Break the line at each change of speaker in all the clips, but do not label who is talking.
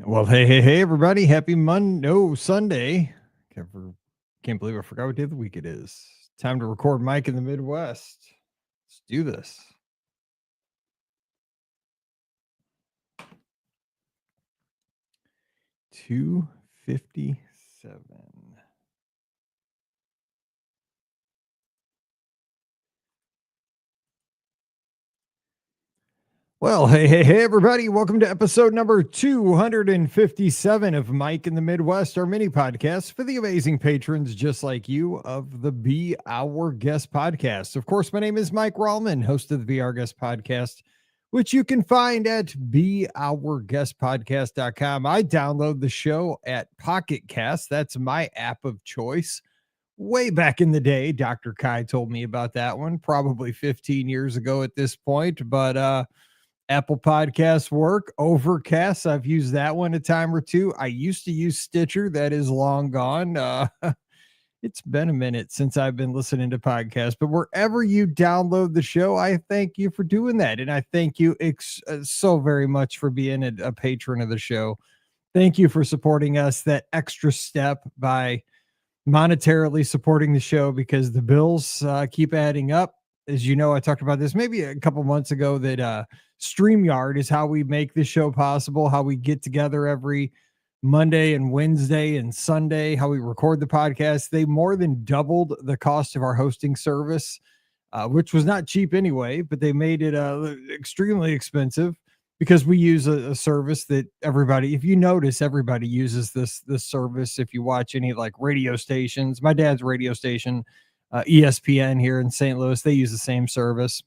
Well, hey, everybody. Happy Monday. No, Sunday. Can't believe I forgot what day of the week it is. Time to record Mike in the Midwest. Let's do this. $2.57. Well, hey, everybody. Welcome to episode number 257 of Mike in the Midwest, our mini podcast for the amazing patrons just like you of the Be Our Guest podcast. Of course, my name is Mike Rallman, host of the Be Our Guest podcast, which you can find at beourguestpodcast.com. I download the show at Pocket Cast. That's my app of choice. Way back in the day, Dr. Kai told me about that one, probably 15 years ago at this point, but Apple Podcasts work. Overcast, I've used that one a time or two. I used to use Stitcher. That is long gone. It's been a minute since I've been listening to podcasts, but wherever you download the show, I thank you for doing that. And I thank you so very much for being a patron of the show. Thank you for supporting us that extra step by monetarily supporting the show because the bills keep adding up. As you know, I talked about this maybe a couple months ago that StreamYard is how we make this show possible, how we get together every Monday and Wednesday and Sunday, how we record the podcast. They more than doubled the cost of our hosting service, which was not cheap anyway, but they made it extremely expensive because we use a service that everybody, if you notice, everybody uses this service. If you watch any like radio stations, my dad's radio station, ESPN here in St. Louis, they use the same service.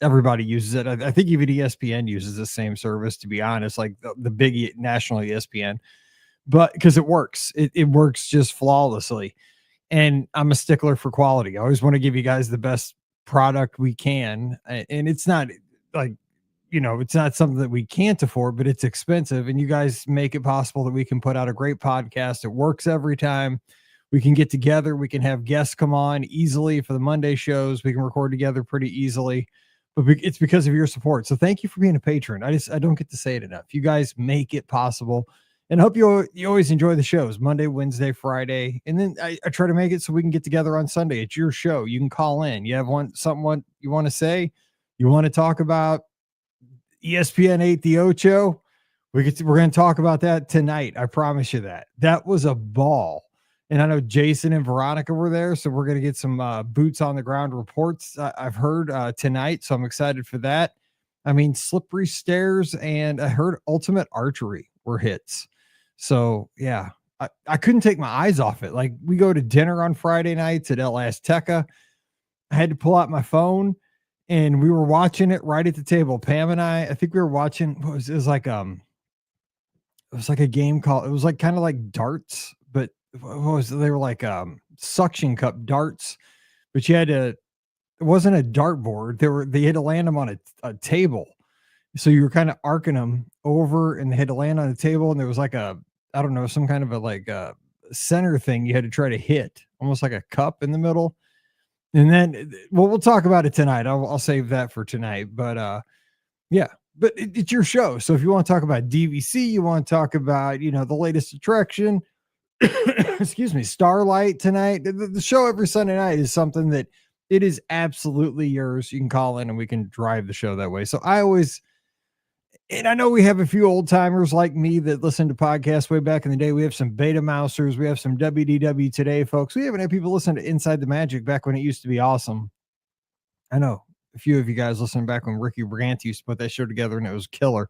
Everybody uses it. I think even ESPN uses the same service, to be honest, like the big national ESPN, but because it works, it works just flawlessly. And I'm a stickler for quality. I always want to give you guys the best product we can. And it's not like, it's not something that we can't afford, but it's expensive. And you guys make it possible that we can put out a great podcast. It works every time. We can get together. We can have guests come on easily for the Monday shows. We can record together pretty easily, but it's because of your support. So thank you for being a patron. I don't get to say it enough. You guys make it possible, and I hope you always enjoy the shows Monday, Wednesday, Friday. And then I try to make it so we can get together on Sunday. It's your show. You can call in. You have something you want to say, you want to talk about ESPN 8 the Ocho. We're going to talk about that tonight. I promise you that. That was a ball. And I know Jason and Veronica were there, so we're going to get some boots on the ground reports I've heard tonight, so I'm excited for that. I mean, Slippery Stairs, and I heard Ultimate Archery were hits. So, yeah, I couldn't take my eyes off it. Like, we go to dinner on Friday nights at El Azteca. I had to pull out my phone, and we were watching it right at the table. Pam and I think we were watching, it was like a game called, it was like kind of like darts, but they were like suction cup darts, but you had to, it wasn't a dartboard. They had to land them on a table. So you were kind of arcing them over and they had to land on a table. And there was like I don't know, some kind of a center thing you had to try to hit, almost like a cup in the middle. And then, we'll talk about it tonight. I'll save that for tonight, but yeah. But it's your show. So if you want to talk about DVC, you want to talk about, the latest attraction, excuse me, Starlight tonight. The show every Sunday night is something that it is absolutely yours. You can call in and we can drive the show that way. So and I know we have a few old timers like me that listen to podcasts way back in the day. We have some Beta Mousers. We have some WDW Today folks. We haven't had people listen to Inside the Magic back when it used to be awesome. I know a few of you guys listening back when Ricky Brigante used to put that show together and it was killer.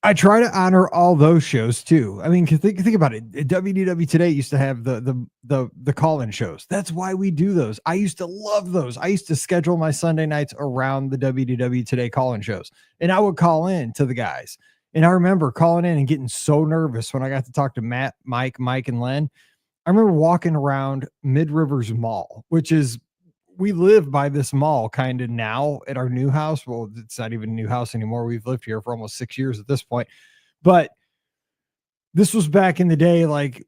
I try to honor all those shows too. I mean, think about it. WDW Today used to have the call-in shows. That's why we do those. I used to love those. I used to schedule my Sunday nights around the WDW Today call-in shows, and I would call in to the guys. And I remember calling in and getting so nervous when I got to talk to Matt, Mike, and Len. I remember walking around Mid Rivers Mall, which is, we live by this mall kind of now at our new house. Well, it's not even a new house anymore. We've lived here for almost 6 years at this point, but this was back in the day. Like,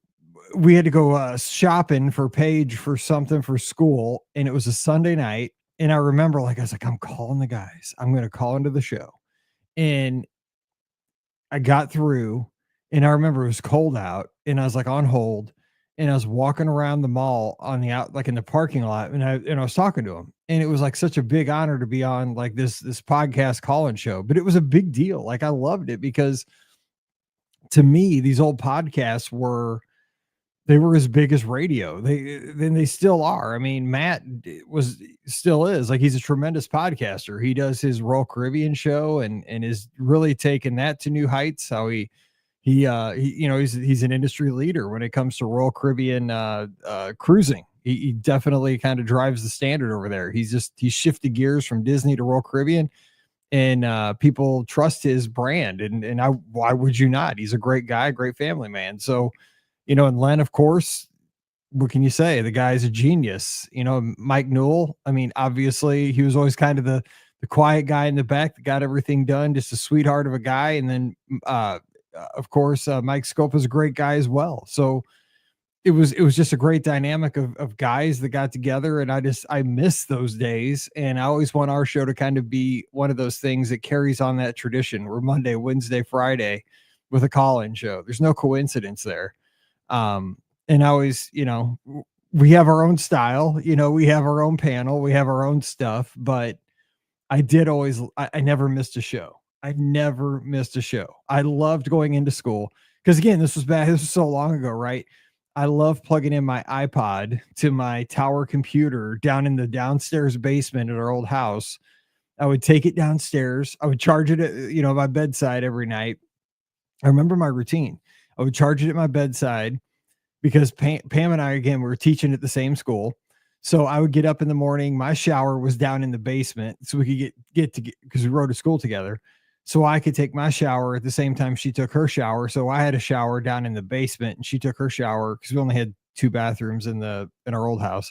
we had to go shopping for Paige for something for school. And it was a Sunday night. And I remember, I was like, I'm calling the guys. I'm going to call into the show. And I got through, and I remember it was cold out, and I was like on hold, and I was walking around the mall on the like in the parking lot, and I was talking to him, and it was like such a big honor to be on like this podcast call-in show, but it was a big deal. Like I loved it because to me, these old podcasts they were as big as radio. They still are. I mean, Matt still is like he's a tremendous podcaster. He does his Royal Caribbean show and is really taking that to new heights. How he's an industry leader when it comes to Royal Caribbean cruising. He definitely kind of drives the standard over there. He's shifted gears from Disney to Royal Caribbean, and people trust his brand. And why would you not? He's a great guy, great family man. So and Len, of course, what can you say? The guy's a genius. Mike Newell, I mean, obviously he was always kind of the quiet guy in the back that got everything done, just a sweetheart of a guy. And then, of course, Mike Scope is a great guy as well. So it was just a great dynamic of guys that got together. And I miss those days. And I always want our show to kind of be one of those things that carries on that tradition. We're Monday, Wednesday, Friday with a call-in show. There's no coincidence there. And I always, we have our own style, we have our own panel, we have our own stuff, but I never missed a show. I never missed a show. I loved going into school because again, this was so long ago, right? I love plugging in my iPod to my tower computer down in the downstairs basement at our old house. I would take it downstairs. I would charge it at, my bedside every night. I remember my routine. I would charge it at my bedside because Pam and I, again, we were teaching at the same school. So I would get up in the morning. My shower was down in the basement so we could get because we rode to school together. So I could take my shower at the same time she took her shower. So I had a shower down in the basement and she took her shower because we only had 2 bathrooms in our old house.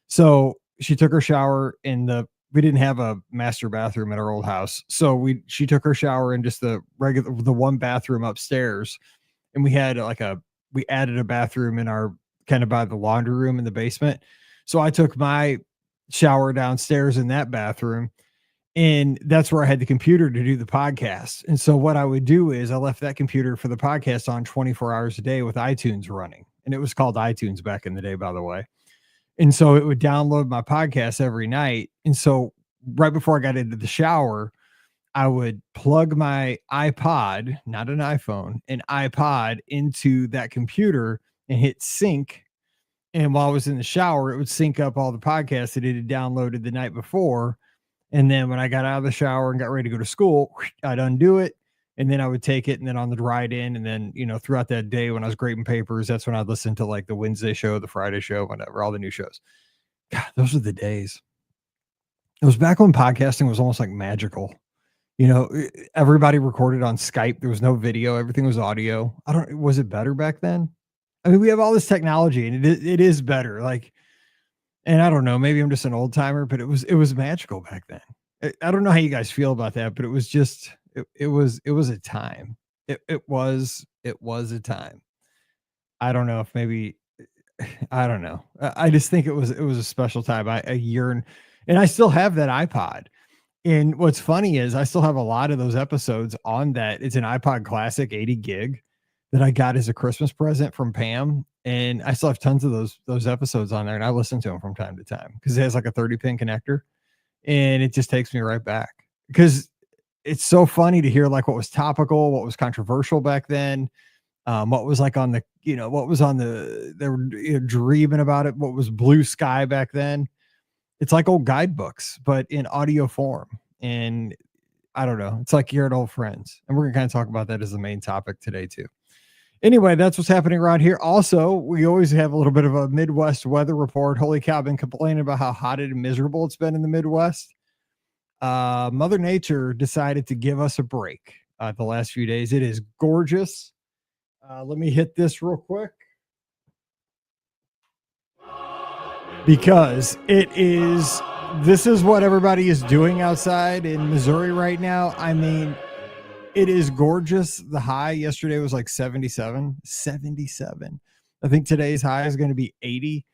So she took her shower we didn't have a master bathroom at our old house. So she took her shower in just the one bathroom upstairs. And we added a bathroom in our kind of by the laundry room in the basement. So I took my shower downstairs in that bathroom, and that's where I had the computer to do the podcast. And so what I would do is I left that computer for the podcast on 24 hours a day with iTunes running. And it was called iTunes back in the day, by the way. And so it would download my podcast every night. And so right before I got into the shower, I would plug my iPod, not an iPhone, an iPod into that computer and hit sync. And while I was in the shower, it would sync up all the podcasts that it had downloaded the night before. And then when I got out of the shower and got ready to go to school, I'd undo it. And then I would take it. And then on the ride in, and then, throughout that day when I was grading papers, that's when I'd listen to like the Wednesday show, the Friday show, whatever, all the new shows. God, those were the days. It was back when podcasting was almost like magical. Everybody recorded on Skype. There was no video. Everything was audio. Was it better back then? I mean, we have all this technology and it is better. Like, and I don't know, maybe I'm just an old timer, but it was magical back then. I don't know how you guys feel about that, but it was just, it was a time. It was a time. I don't know if maybe, I don't know. I just think it was a special time. A year and I still have that iPod. And what's funny is I still have a lot of those episodes on that. It's an iPod Classic 80 gig that I got as a Christmas present from Pam. And I still have tons of those episodes on there. And I listen to them from time to time because it has like a 30-pin connector. And it just takes me right back because it's so funny to hear like what was topical, what was controversial back then. What was like on the, what was on they were dreaming about it. What was blue sky back then. It's like old guidebooks, but in audio form. And I don't know. It's like you're at old friends. And we're going to kind of talk about that as the main topic today too. Anyway, that's what's happening around here. Also, we always have a little bit of a Midwest weather report. Holy cow, I've been complaining about how hot and miserable it's been in the Midwest. Mother Nature decided to give us a break the last few days. It is gorgeous. Let me hit this real quick. Because this is what everybody is doing outside in Missouri right now. I mean, it is gorgeous. The high yesterday was like 77. I think today's high is going to be 80.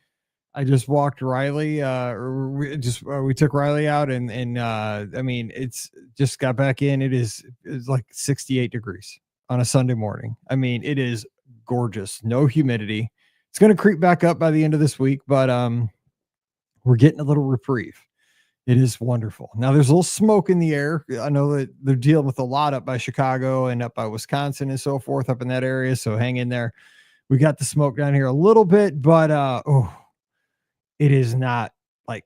I just walked Riley, we took Riley out and I mean, it's just got back in. It's like 68 degrees. on a Sunday morning. I mean, it is gorgeous. No humidity. It's going to creep back up by the end of this week, but we're getting a little reprieve. It is wonderful. Now there's a little smoke in the air. I know that they're dealing with a lot up by Chicago and up by Wisconsin and so forth up in that area. So hang in there. We got the smoke down here a little bit, but it is not like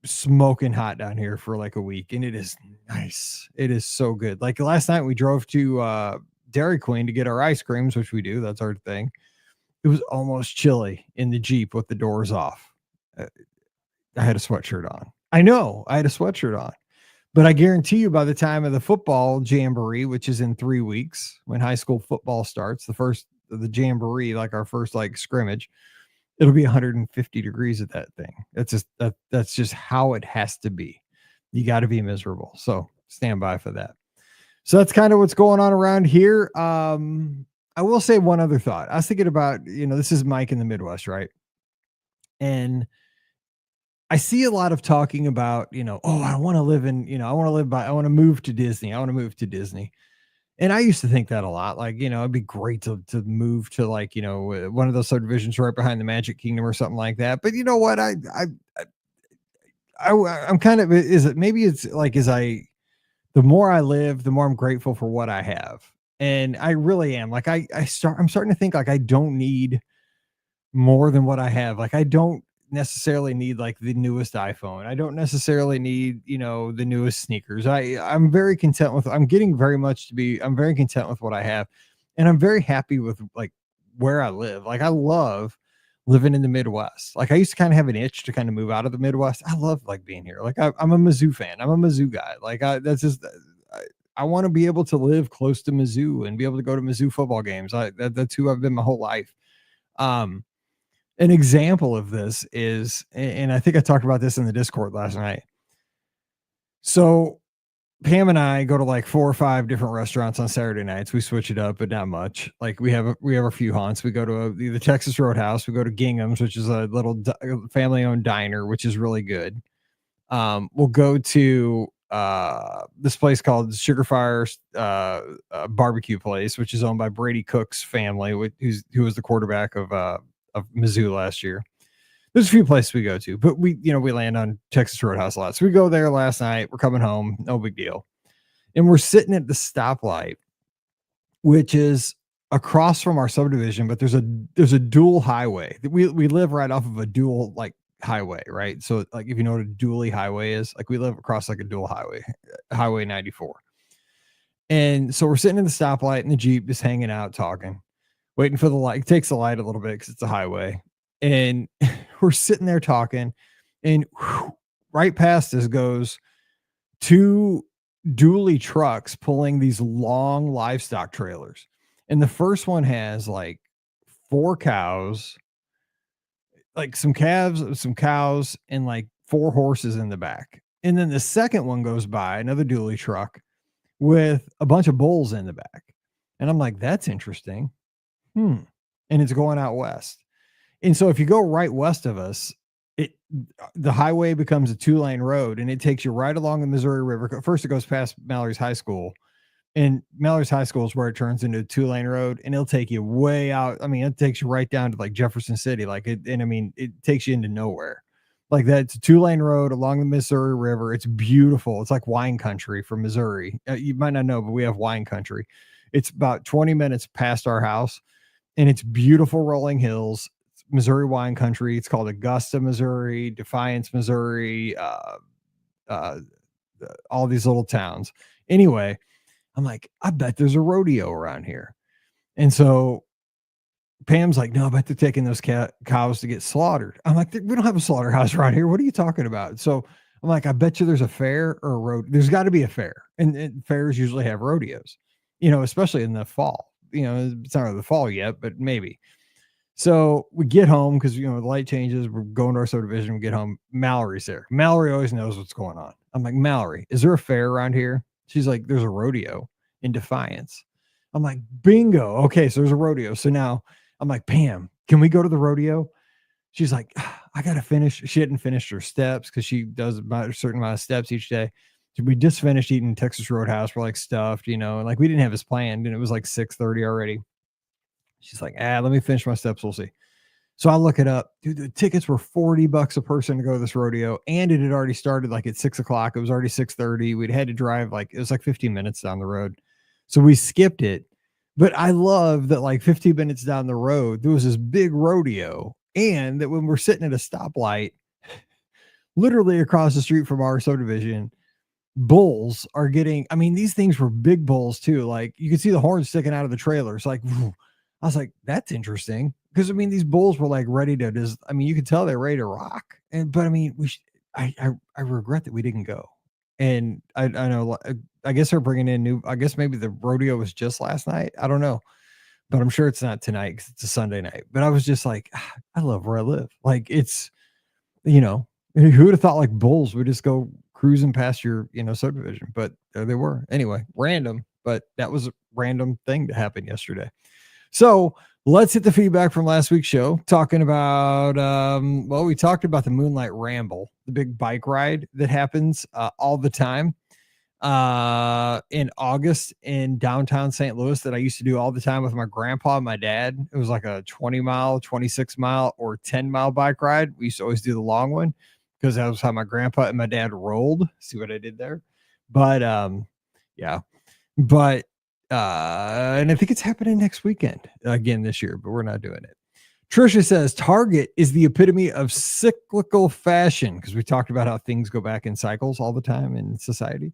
smoking hot down here for like a week, and it is nice. It is so good. Like last night we drove to Dairy Queen to get our ice creams, which we do. That's our thing. It was almost chilly in the Jeep with the doors off. I had a sweatshirt on. I know I had a sweatshirt on, but I guarantee you by the time of the football jamboree, which is in 3 weeks when high school football starts, the jamboree, like our first like scrimmage, it'll be 150 degrees at that thing. That's just how it has to be. You got to be miserable. So stand by for that. So that's kind of what's going on around here. I will say one other thought. I was thinking about, this is Mike in the Midwest, right? And I see a lot of talking about, I want to live in, I want to move to Disney. I want to move to Disney. And I used to think that a lot, like, it'd be great to move to like, one of those subdivisions right behind the Magic Kingdom or something like that. But you know what? I'm kind of, the more I live, the more I'm grateful for what I have. And I really am. Like I'm starting to think like I don't need more than what I have. Like I don't necessarily need like the newest iPhone. I don't necessarily need, the newest sneakers. I'm very content with, I'm very content with what I have. And I'm very happy with like where I live. Like I love living in the Midwest. Like I used to kind of have an itch to kind of move out of the Midwest. I love like being here. Like I'm a Mizzou fan. I'm a Mizzou guy. Like I want to be able to live close to Mizzou and be able to go to Mizzou football games. That's who I've been my whole life. An example of this is, and I think I talked about this in the Discord last night. So Pam and I go to like 4 or 5 different restaurants on Saturday nights. We switch it up, but not much. Like we have a few haunts. We go to the Texas Roadhouse. We go to Gingham's, which is a little family-owned diner, which is really good. We'll go to this place called Sugar Fire barbecue place, which is owned by Brady Cook's family, who was the quarterback of Mizzou last year. There's a few places we go to, but we land on Texas Roadhouse a lot. So we go there last night. We're coming home, no big deal. And we're sitting at the stoplight, which is across from our subdivision, but there's a dual highway. We live right off of a dual like highway, right? So like if you know what a dually highway is, like we live across like a dual highway, Highway 94. And so we're sitting in the stoplight and the Jeep is hanging out talking, waiting for the light. It takes the light a little bit because it's a highway. And we're sitting there talking, and right past us goes 2 dually trucks pulling these long livestock trailers. And the first one has like 4 cows, like some calves, some cows, and like 4 horses in the back. And then the second one goes by, another dually truck with a bunch of bulls in the back. And I'm like, that's interesting. And it's going out west. And so if you go right west of us, the highway becomes a 2-lane road, and it takes you right along the Missouri River. First, it goes past Mallory's High School, and Mallory's High School is where it turns into a 2-lane road, and it'll take you way out. I mean, it takes you right down to like Jefferson City, it takes you into nowhere. Like that's a 2-lane road along the Missouri River. It's beautiful. It's like wine country for Missouri. You might not know, but we have wine country. It's about 20 minutes past our house, and it's beautiful rolling hills. Missouri wine country. It's called Augusta, Missouri, Defiance, Missouri, all these little towns. Anyway, I'm like, I bet there's a rodeo around here. And so Pam's like, no, I bet they're taking those cows to get slaughtered. I'm like, we don't have a slaughterhouse around here. What are you talking about? So I'm like, I bet you there's a fair or a road. There's got to be a fair. And fairs usually have rodeos, especially in the fall. It's not really the fall yet, but maybe. So we get home because, the light changes. We're going to our subdivision. We get home. Mallory's there. Mallory always knows what's going on. I'm like, Mallory, is there a fair around here? She's like, there's a rodeo in Defiance. I'm like, bingo. Okay, so there's a rodeo. So now I'm like, Pam, can we go to the rodeo? She's like, I got to finish. She hadn't finished her steps because she does about a certain amount of steps each day. We just finished eating Texas Roadhouse. We're like stuffed, and like we didn't have this planned, and it was like 6:30 already. She's like, let me finish my steps. We'll see. So I look it up. Dude, the tickets were $40 a person to go to this rodeo. And it had already started like at 6 o'clock. It was already 6:30. We'd had to drive it was like 15 minutes down the road. So we skipped it. But I love that like 15 minutes down the road, there was this big rodeo. And that when we're sitting at a stoplight, literally across the street from our subdivision, bulls are getting, these things were big bulls too. Like you could see the horns sticking out of the trailers. Like, I was like, that's interesting. Because these bulls were like ready to just, you could tell they're ready to rock. But I regret that we didn't go. And I know, I guess they're bringing in new, I guess maybe the rodeo was just last night. I don't know, but I'm sure it's not tonight because it's a Sunday night. But I was just like, I love where I live. Like it's, who would have thought like bulls would just go cruising past your, subdivision, but there they were. Anyway, random, but that was a random thing to happen yesterday. So let's hit the feedback from last week's show talking about, we talked about the Moonlight Ramble, the big bike ride that happens all the time in August in downtown St. Louis that I used to do all the time with my grandpa and my dad. It was like a 20 mile, 26 mile, or 10-mile bike ride. We used to always do the long one because that was how my grandpa and my dad rolled. See what I did there? But yeah. But and I think it's happening next weekend again this year, but we're not doing it. Trisha says Target is the epitome of cyclical fashion because we talked about how things go back in cycles all the time in society.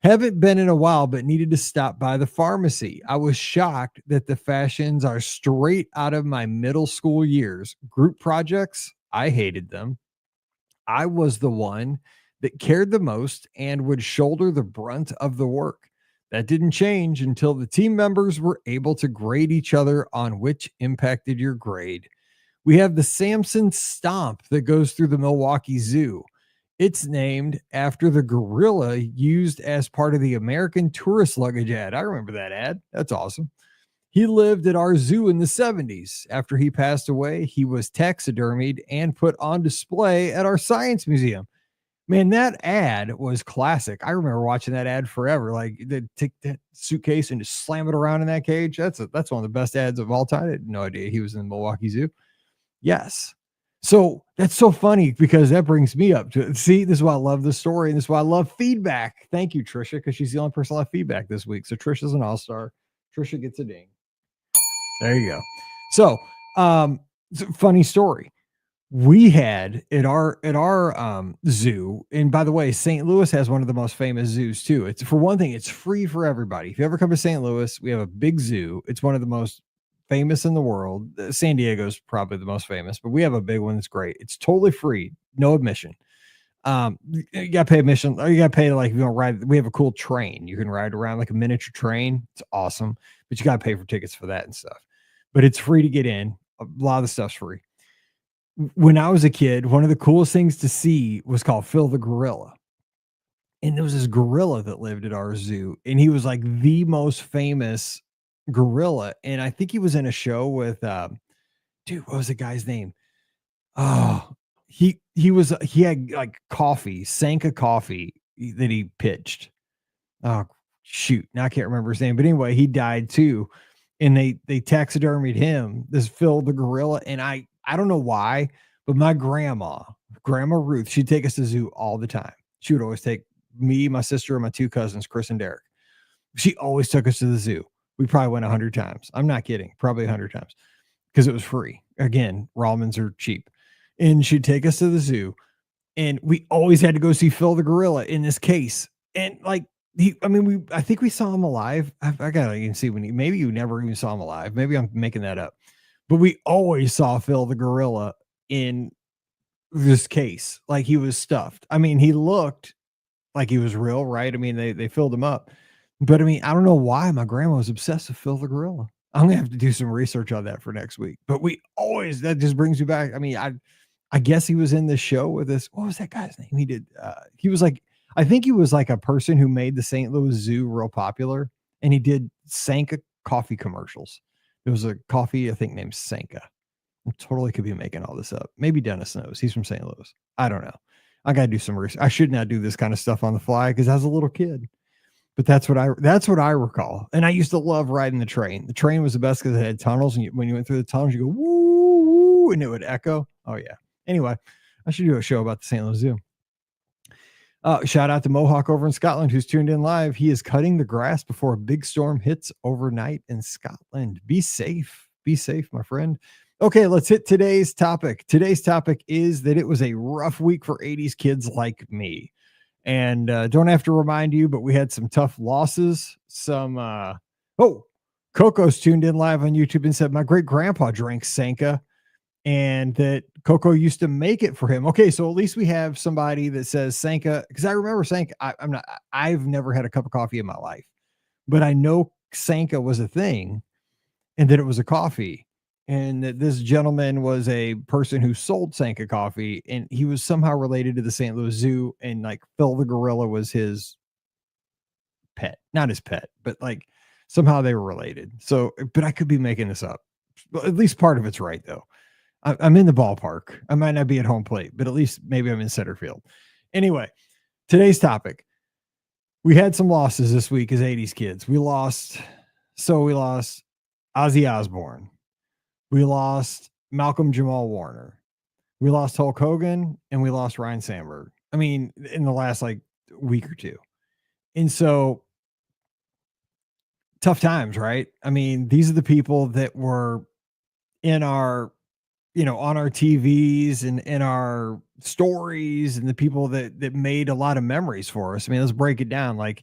Haven't been in a while, but needed to stop by the pharmacy. I was shocked that the fashions are straight out of my middle school years. Group projects, I hated them. I was the one that cared the most and would shoulder the brunt of the work. That didn't change until the team members were able to grade each other on which impacted your grade. We have the Samson Stomp that goes through the Milwaukee Zoo. It's named after the gorilla used as part of the American tourist luggage ad. I remember that ad. That's awesome. He lived at our zoo in the 70s. After he passed away, he was taxidermied and put on display at our science museum. Man, that ad was classic. I remember watching that ad forever. Like, they'd take that suitcase and just slam it around in that cage. That's one of the best ads of all time. I had no idea he was in the Milwaukee Zoo. Yes. So that's so funny because that brings me up to see. This is why I love this story, and this is why I love feedback. Thank you, Trisha, because she's the only person I left feedback this week. So Trisha's an all-star. Trisha gets a ding. There you go. So, funny story. We had at our zoo, and by the way, St. Louis has one of the most famous zoos too. It's, for one thing, it's free for everybody. If you ever come to St. Louis, we have a big zoo. It's one of the most famous in the world. San Diego's probably the most famous, but we have a big one that's great. It's totally free, no admission. You gotta pay admission, or you gotta pay, like, if you don't ride. We have a cool train. You can ride around like a miniature train. It's awesome, but you gotta pay for tickets for that and stuff. But it's free to get in. A lot of the stuff's free. When I was a kid, one of the coolest things to see was called Phil the Gorilla. And there was this gorilla that lived at our zoo, and he was like the most famous gorilla. And I think he was in a show with dude, what was the guy's name? Oh, he had like coffee, Sanka coffee that he pitched. Oh shoot, now I can't remember his name, but anyway, he died too. And they taxidermied him, this Phil the gorilla. And I don't know why, but my grandma Ruth, she'd take us to the zoo all the time. She would always take me, my sister, and my two cousins, Chris and Derek. She always took us to the zoo. We probably went 100 times. I'm not kidding. Probably 100 times because it was free. Again, Ramen are cheap. And she'd take us to the zoo, and we always had to go see Phil the gorilla in this case. And like, I think we saw him alive. I gotta even see when maybe you never even saw him alive. Maybe I'm making that up, but we always saw Phil the gorilla in this case. Like, he was stuffed. He looked like he was real, right? They filled him up, but I don't know why my grandma was obsessed with Phil the gorilla. I'm gonna have to do some research on that for next week. But that just brings me back. I guess he was in the show with this. What was that guy's name? He was like, I think he was like a person who made the St. Louis Zoo real popular, and he did Sanka coffee commercials. There was a coffee, I think, named Sanka. I totally could be making all this up. Maybe Dennis knows. He's from St. Louis. I don't know. I got to do some research. I should not do this kind of stuff on the fly because I was a little kid. But that's what I recall. And I used to love riding the train. The train was the best because it had tunnels, and when you went through the tunnels, you go woo, woo, and it would echo. Oh yeah. Anyway, I should do a show about the St. Louis Zoo. Shout out to Mohawk over in Scotland who's tuned in live. He is cutting the grass before a big storm hits overnight in Scotland. Be safe. Be safe, my friend. Okay, let's hit today's topic. Today's topic is that it was a rough week for 80s kids like me. And don't have to remind you, but we had some tough losses. Coco's tuned in live on YouTube and said, my great grandpa drank Sanka and that Coco used to make it for him. Okay, so at least we have somebody that says Sanka, because I remember Sanka. I've never had a cup of coffee in my life, but I know Sanka was a thing and that it was a coffee. And that this gentleman was a person who sold Sanka coffee, and he was somehow related to the St. Louis Zoo, and like Phil the gorilla was his pet, not his pet, but like somehow they were related. So, but I could be making this up. At least part of it's right though. I'm in the ballpark. I might not be at home plate, but at least maybe I'm in center field. Anyway, today's topic. We had some losses this week as 80s kids. We lost Ozzy Osbourne. We lost Malcolm Jamal Warner. We lost Hulk Hogan, and we lost Ryan Sandberg. I mean, in the last like week or two. And so tough times, right? I mean, these are the people that were in our, on our TVs and in our stories, and the people that made a lot of memories for us. I mean, let's break it down. Like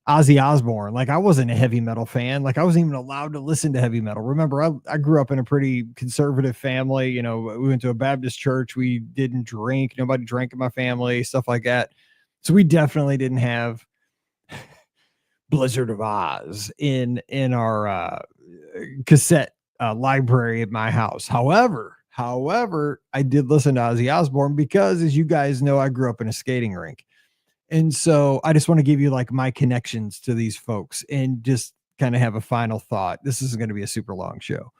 Ozzy Osbourne, like I wasn't a heavy metal fan. Like I wasn't even allowed to listen to heavy metal. Remember, I grew up in a pretty conservative family. We went to a Baptist church. We didn't drink. Nobody drank in my family, stuff like that. So we definitely didn't have Blizzard of Oz in our cassette library at my house. However, I did listen to Ozzy Osbourne because, as you guys know, I grew up in a skating rink. And so I just want to give you like my connections to these folks and just kind of have a final thought. This is going to be a super long show.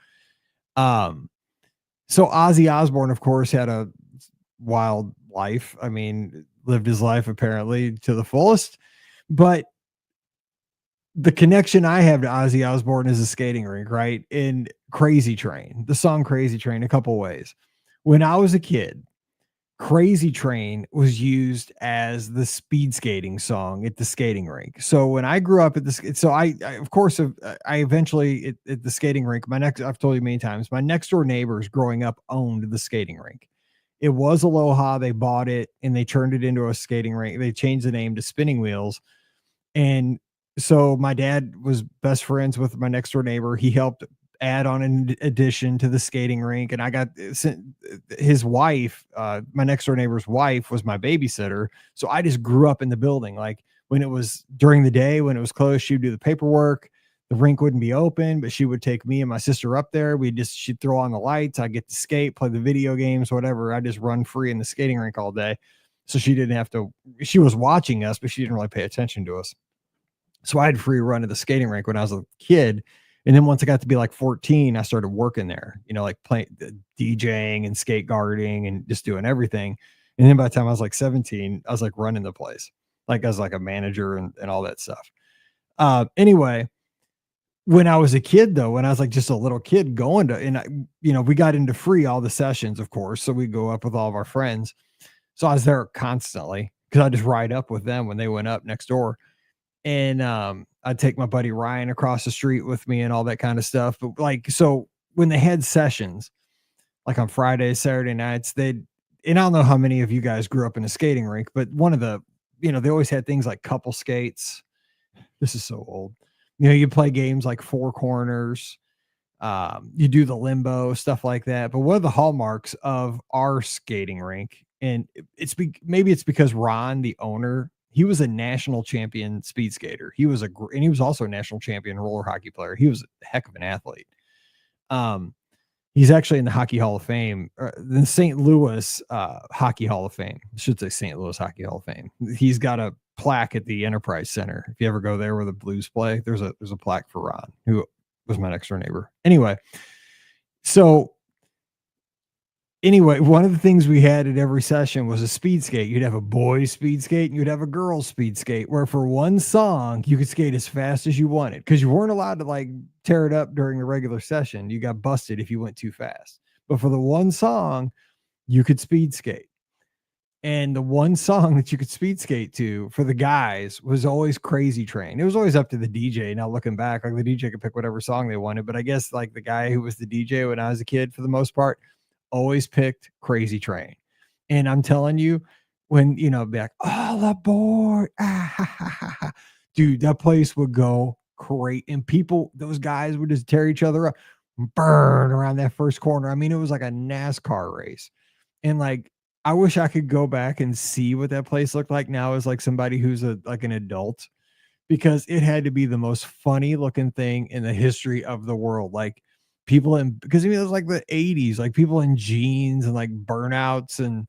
So Ozzy Osbourne, of course, had a wild life. I mean, lived his life apparently to the fullest, but the connection I have to Ozzy Osbourne is a skating rink, right? In Crazy Train, the song Crazy Train, a couple ways. When I was a kid, Crazy Train was used as the speed skating song at the skating rink. So when I grew up at this, so I eventually at the skating rink, I've told you many times, my next door neighbors growing up owned the skating rink. It was Aloha. They bought it and they turned it into a skating rink. They changed the name to Spinning Wheels. And so my dad was best friends with my next door neighbor. He helped add on an addition to the skating rink, and I got his wife, my next door neighbor's wife, was my babysitter. So I just grew up in the building. Like when it was during the day, when it was closed, she'd do the paperwork. The rink wouldn't be open, but she would take me and my sister up there. She'd throw on the lights. I get to skate, play the video games, whatever. I just run free in the skating rink all day. So she didn't have to. She was watching us, but she didn't really pay attention to us. So I had free run to the skating rink when I was a kid. And then once I got to be like 14, I started working there, like playing DJing and skate guarding and just doing everything. And then by the time I was like 17, I was like running the place. Like I was like a manager and all that stuff. Anyway, when I was a kid though, when I was like just a little kid going to, and we got into free all the sessions, of course. So we go up with all of our friends. So I was there constantly because I just ride up with them when they went up next door. And I'd take my buddy Ryan across the street with me and all that kind of stuff. But like, so when they had sessions, like on Fridays, Saturday nights, and I don't know how many of you guys grew up in a skating rink, but one of the, they always had things like couple skates. This is so old. You play games like Four Corners. You do the limbo, stuff like that. But one of the hallmarks of our skating rink, and maybe it's because Ron, the owner, he was a national champion speed skater. He was also a national champion roller hockey player. He was a heck of an athlete. He's actually in the Hockey Hall of Fame, the St. Louis Hockey Hall of Fame. I should say St. Louis Hockey Hall of Fame. He's got a plaque at the Enterprise Center. If you ever go there where the Blues play, there's a plaque for Ron, who was my next door neighbor. Anyway, so Anyway, one of the things we had at every session was a speed skate. You'd have a boys speed skate and you'd have a girls speed skate, where for one song you could skate as fast as you wanted because you weren't allowed to like tear it up during the regular session. You got busted if you went too fast. But for the one song, you could speed skate. And the one song that you could speed skate to for the guys was always Crazy Train. It was always up to the DJ. Now looking back, like the DJ could pick whatever song they wanted, but I guess like the guy who was the DJ when I was a kid, for the most part, always picked Crazy Train. And I'm telling you, when be like, all aboard, ah, ha, ha, ha, ha. Dude, that place would go great. And people, those guys would just tear each other up, burn around that first corner. I mean, it was like a NASCAR race. And like, I wish I could go back and see what that place looked like now as like somebody who's like an adult, because it had to be the most funny looking thing in the history of the world. Like people because I mean, it was like the 80s, like people in jeans and like burnouts and,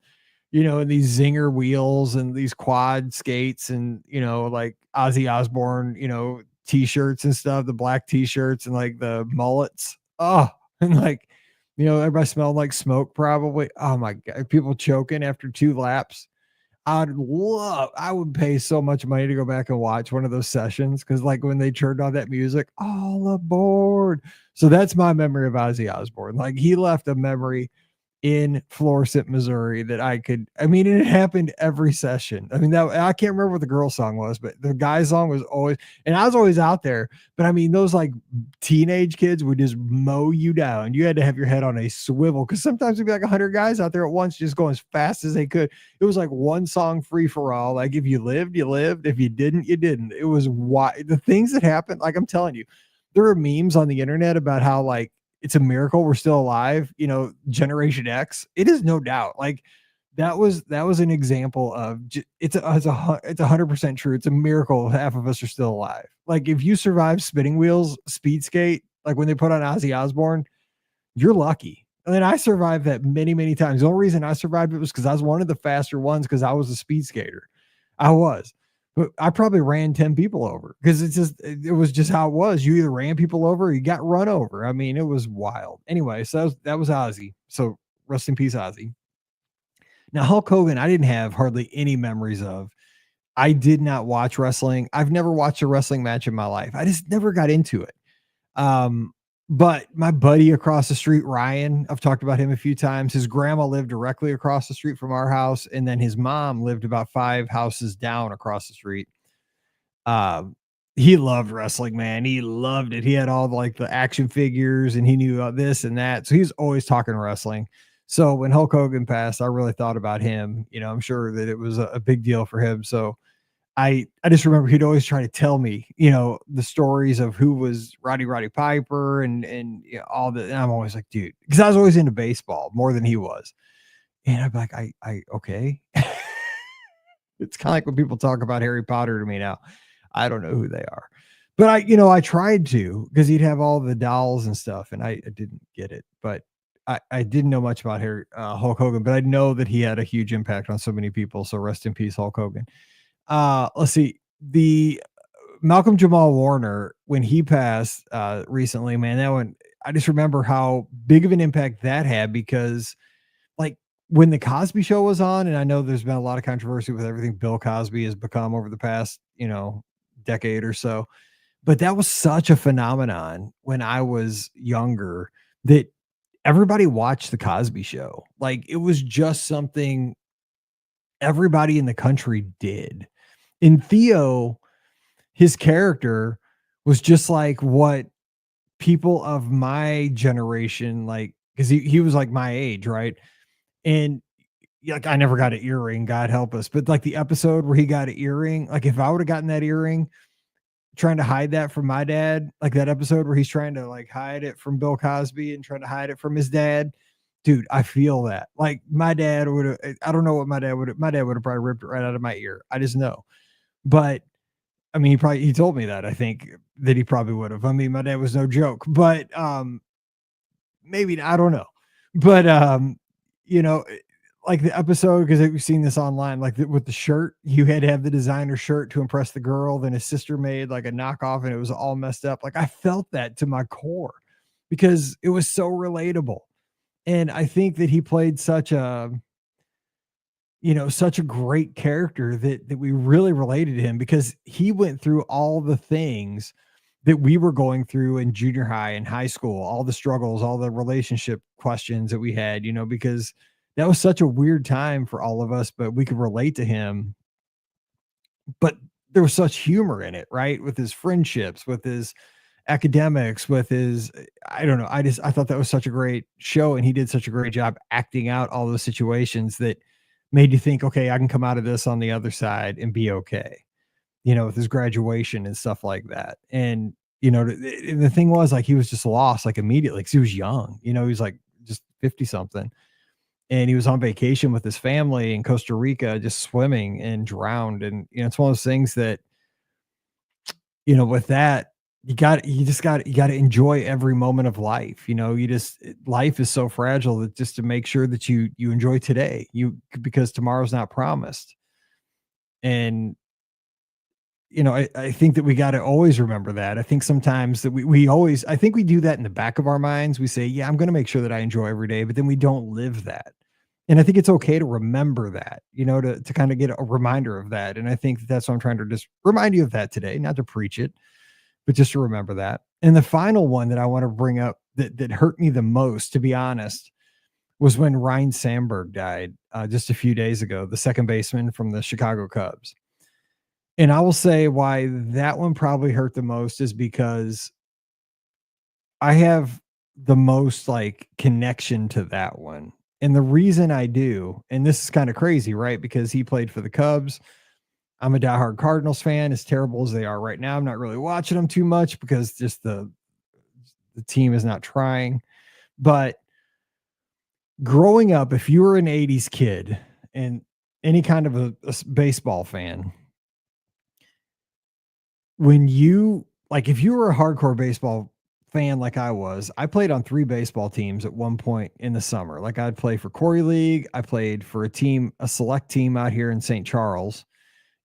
and these zinger wheels and these quad skates and, like Ozzy Osbourne, t-shirts and stuff, the black t-shirts and like the mullets. Oh, and like, everybody smelled like smoke probably. Oh my God. People choking after 2 laps. I would pay so much money to go back and watch one of those sessions. Cause like when they turned on that music, all aboard. So that's my memory of Ozzy Osbourne. Like he left a memory in Florissant, Missouri that and it happened every session. I mean, that I can't remember what the girl song was, but the guy song was always, and I was always out there, but I mean, those like teenage kids would just mow you down. You had to have your head on a swivel because sometimes it'd be like 100 guys out there at once, just going as fast as they could. It was like one song free for all. Like if you lived, you lived. If you didn't, you didn't. It was why the things that happened. Like I'm telling you, there are memes on the internet about how like it's a miracle we're still alive, Generation X. It is no doubt. Like that was an example of it's 100% true. It's a miracle half of us are still alive. Like if you survive spinning wheels, speed skate, like when they put on Ozzy Osbourne, you're lucky. And then I survived that many, many times. The only reason I survived it was because I was one of the faster ones because I was a speed skater. I was. But I probably ran 10 people over because it was just how it was. You either ran people over or you got run over. I mean, it was wild. Anyway, so that was Ozzy. So rest in peace, Ozzy. Now, Hulk Hogan, I didn't have hardly any memories of. I did not watch wrestling. I've never watched a wrestling match in my life. I just never got into it. But my buddy across the street, Ryan, I've talked about him a few times. His grandma lived directly across the street from our house. And then his mom lived about 5 houses down across the street. He loved wrestling, man. He loved it. He had all like the action figures and he knew this and that. So he's always talking wrestling. So when Hulk Hogan passed, I really thought about him. I'm sure that it was a big deal for him. So I just remember he'd always try to tell me, the stories of who was Roddy Piper and all that. And I'm always like, dude, because I was always into baseball more than he was. And I'd be like, I okay. It's kind of like when people talk about Harry Potter to me now. I don't know who they are. But I tried to because he'd have all the dolls and stuff, and I didn't get it. But I didn't know much about Hulk Hogan, but I know that he had a huge impact on so many people. So rest in peace, Hulk Hogan. Let's see. The Malcolm Jamal Warner, when he passed recently, man, that one, I just remember how big of an impact that had because like when the Cosby Show was on, and I know there's been a lot of controversy with everything Bill Cosby has become over the past, decade or so, but that was such a phenomenon when I was younger that everybody watched the Cosby Show. Like it was just something everybody in the country did. And Theo, his character was just like what people of my generation, like, because he was like my age, right? And like I never got an earring, God help us. But like the episode where he got an earring, like if I would have gotten that earring, trying to hide that from my dad, like that episode where he's trying to like hide it from Bill Cosby and trying to hide it from his dad. Dude, I feel that. Like my dad would have, I don't know what my dad would have probably ripped it right out of my ear. I just know. But I mean, he told me that. I think that he probably would have. I mean, my dad was no joke, but maybe I don't know. But like the episode, because we've seen this online, like with the shirt, you had to have the designer shirt to impress the girl. Then his sister made like a knockoff, and it was all messed up. Like I felt that to my core because it was so relatable. And I think that he played such a, such a great character that we really related to him because he went through all the things that we were going through in junior high and high school, all the struggles, all the relationship questions that we had, because that was such a weird time for all of us, but we could relate to him. But there was such humor in it, right? With his friendships, with his academics, with his, I don't know. I thought that was such a great show. And he did such a great job acting out all those situations that made you think, okay, I can come out of this on the other side and be okay, with his graduation and stuff like that. And, the thing was like, he was just lost like immediately because he was young, he was like just 50 something. And he was on vacation with his family in Costa Rica, just swimming and drowned. And, it's one of those things that, with that, you got to enjoy every moment of life. Life is so fragile that just to make sure that you enjoy today, because tomorrow's not promised. And, I think that we got to always remember that. I think sometimes that we always, I think we do that in the back of our minds. We say, yeah, I'm going to make sure that I enjoy every day, but then we don't live that. And I think it's okay to remember that, to kind of get a reminder of that. And I think that's what I'm trying to just remind you of that today, not to preach it, but just to remember that. And the final one that I want to bring up that hurt me the most, to be honest, was when Ryan Sandberg died just a few days ago, the second baseman from the Chicago Cubs. And I will say why that one probably hurt the most is because I have the most like connection to that one. And the reason I do, and this is kind of crazy, right? Because he played for the Cubs. I'm a diehard Cardinals fan, as terrible as they are right now. I'm not really watching them too much because just the team is not trying. But growing up, if you were an 80's kid and any kind of a baseball fan, when you like, if you were a hardcore baseball fan like I was, I played on 3 baseball teams at one point in the summer. Like I'd play for Corey League. I played for a select team out here in St. Charles.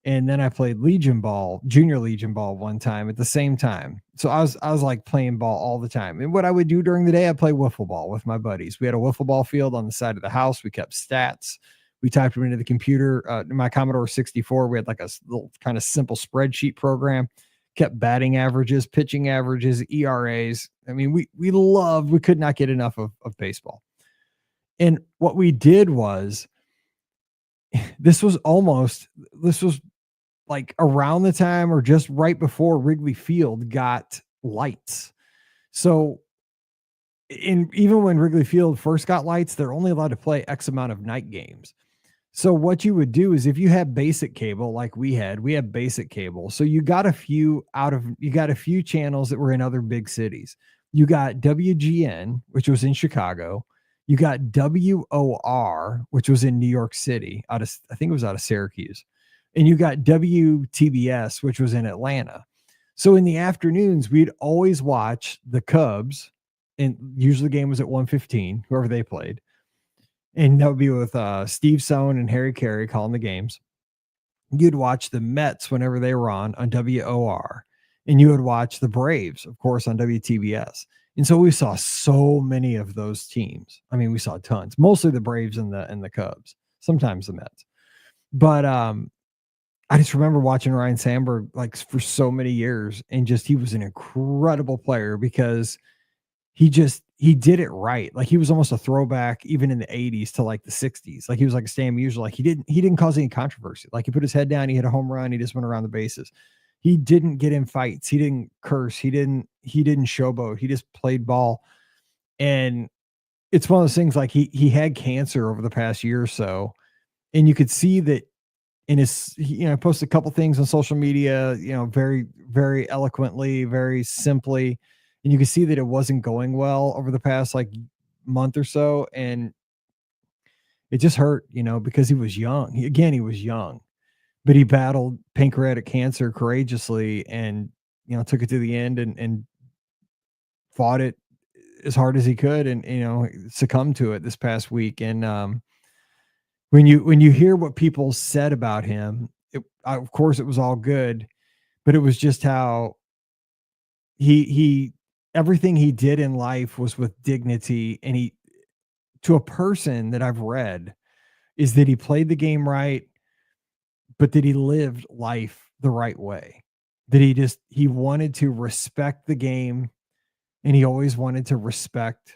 And then I played Legion ball, junior Legion ball one time at the same time. So I was like playing ball all the time. And what I would do during the day, I'd play wiffle ball with my buddies. We had a wiffle ball field on the side of the house. We kept stats. We typed them into the computer. My Commodore 64, we had like a little kind of simple spreadsheet program, kept batting averages, pitching averages, ERAs. I mean, we could not get enough of baseball. And what we did was, this was like around the time or just right before Wrigley Field got lights. So even when Wrigley Field first got lights, they're only allowed to play X amount of night games. So what you would do is if you had basic cable, like we had basic cable. So you got a few channels that were in other big cities. You got WGN, which was in Chicago. You got WOR, which was in New York City, I think it was out of Syracuse. And you got WTBS, which was in Atlanta. So in the afternoons, we'd always watch the Cubs, and usually the game was at 1:15, whoever they played. And that would be with Steve Sohn and Harry Carey calling the games. You'd watch the Mets whenever they were on WOR. And you would watch the Braves, of course, on WTBS. And so we saw so many of those teams. I mean, we saw tons, mostly the Braves and the Cubs, sometimes the Mets. But I just remember watching Ryan Sandberg like for so many years, and just he was an incredible player because he did it right. Like he was almost a throwback even in the 80's to like the 60's. Like he was like a Stan Musial. Like he didn't cause any controversy. Like he put his head down, he hit a home run, he just went around the bases. He didn't get in fights, he didn't curse, he didn't showboat, he just played ball. And it's one of those things, like he had cancer over the past year or so, and you could see that in his, posted a couple things on social media, very, very eloquently, very simply. And you can see that it wasn't going well over the past like month or so. And it just hurt, because he was young. He was young, but he battled pancreatic cancer courageously and, took it to the end and fought it as hard as he could and, succumbed to it this past week. And, when you hear what people said about him, of course it was all good, but it was just how he everything he did in life was with dignity, and to a person that I've read is that he played the game right, but that he lived life the right way. That he wanted to respect the game, and he always wanted to respect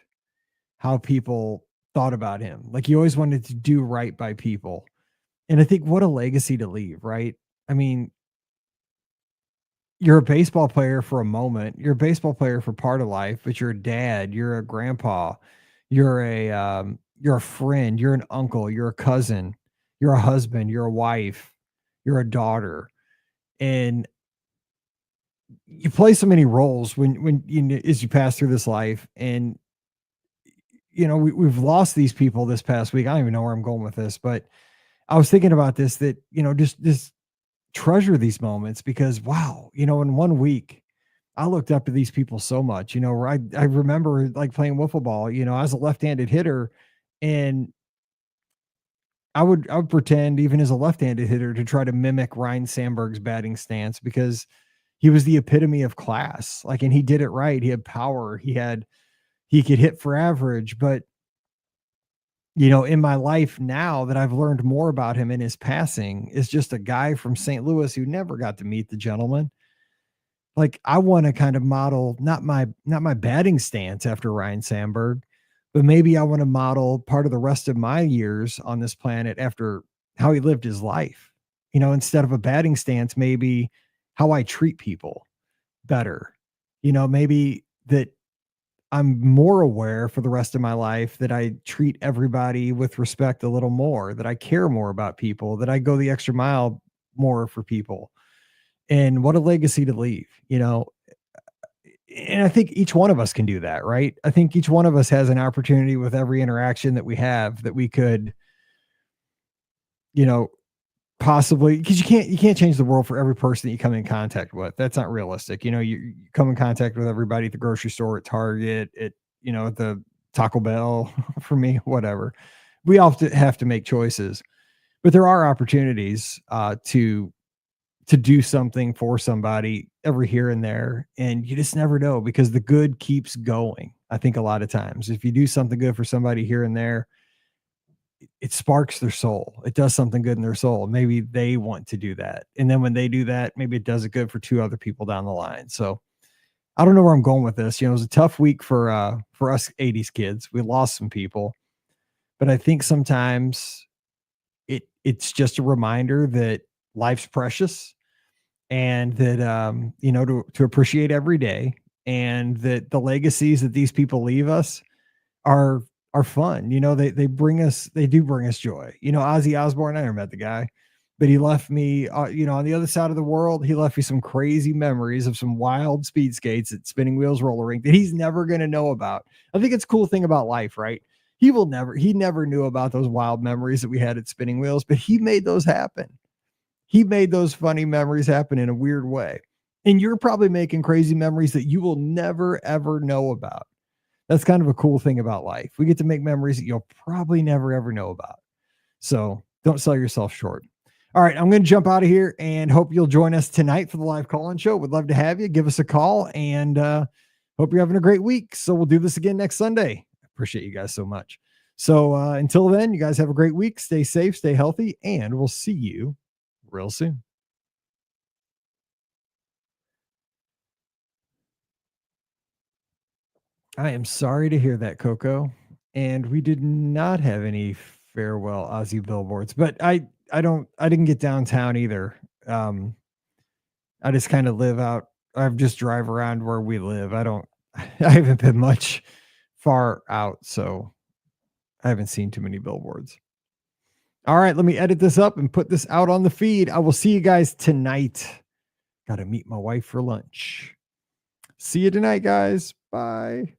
how people thought about him. Like, he always wanted to do right by people. And I think what a legacy to leave, right? I mean, you're a baseball player for a moment. You're a baseball player for part of life, but you're a dad, you're a grandpa, you're a friend, you're an uncle, you're a cousin, you're a husband, you're a wife, you're a daughter. And you play so many roles when as you pass through this life. And we've lost these people this past week. I don't even know where I'm going with this, but I was thinking about this, that just treasure these moments, because wow, in one week I looked up to these people so much. Where I remember like playing wiffle ball. I was a left-handed hitter, and I would pretend, even as a left-handed hitter, to try to mimic Ryan Sandberg's batting stance, because he was the epitome of class. Like, and he did it right. He had power. He could hit for average. But in my life now, that I've learned more about him in his passing, is just a guy from St. Louis who never got to meet the gentleman. Like, I want to kind of model not my batting stance after Ryan Sandberg, but maybe I want to model part of the rest of my years on this planet after how he lived his life. Instead of a batting stance, maybe how I treat people better. Maybe that I'm more aware for the rest of my life that I treat everybody with respect a little more, that I care more about people, that I go the extra mile more for people. And what a legacy to leave. And I think each one of us can do that, right? I think each one of us has an opportunity with every interaction that we have, that we could, you know, possibly, because you can't change the world for every person that you come in contact with. That's not realistic. You come in contact with everybody at the grocery store, at Target, at the Taco Bell, for me, whatever. We all have to make choices, but there are opportunities to do something for somebody every here and there. And you just never know, because the good keeps going. I think a lot of times, if you do something good for somebody here and there, it sparks their soul. It does something good in their soul. Maybe they want to do that. And then when they do that, maybe it does it good for two other people down the line. So I don't know where I'm going with this. It was a tough week for us 80s kids. We lost some people, but I think sometimes it's just a reminder that life's precious, and that, to appreciate every day, and that the legacies that these people leave us are fun. They do bring us joy. Ozzy Osbourne, I never met the guy, but he left me, on the other side of the world, he left me some crazy memories of some wild speed skates at Spinning Wheels roller rink that he's never going to know about. I think it's a cool thing about life, right? He never knew about those wild memories that we had at Spinning Wheels, but he made those happen. He made those funny memories happen in a weird way. And you're probably making crazy memories that you will never, ever know about. That's kind of a cool thing about life. We get to make memories that you'll probably never, ever know about. So don't sell yourself short. All right, I'm going to jump out of here, and hope you'll join us tonight for the live call-in show. We'd love to have you. Give us a call, and hope you're having a great week. So we'll do this again next Sunday. I appreciate you guys so much. So until then, you guys have a great week. Stay safe, stay healthy, and we'll see you real soon. I am sorry to hear that, Coco. And we did not have any farewell Ozzy billboards, but I didn't get downtown either. I just kind of live out. I just drive around where we live. I haven't been much far out, so I haven't seen too many billboards. All right, let me edit this up and put this out on the feed. I will see you guys tonight. Got to meet my wife for lunch. See you tonight, guys. Bye.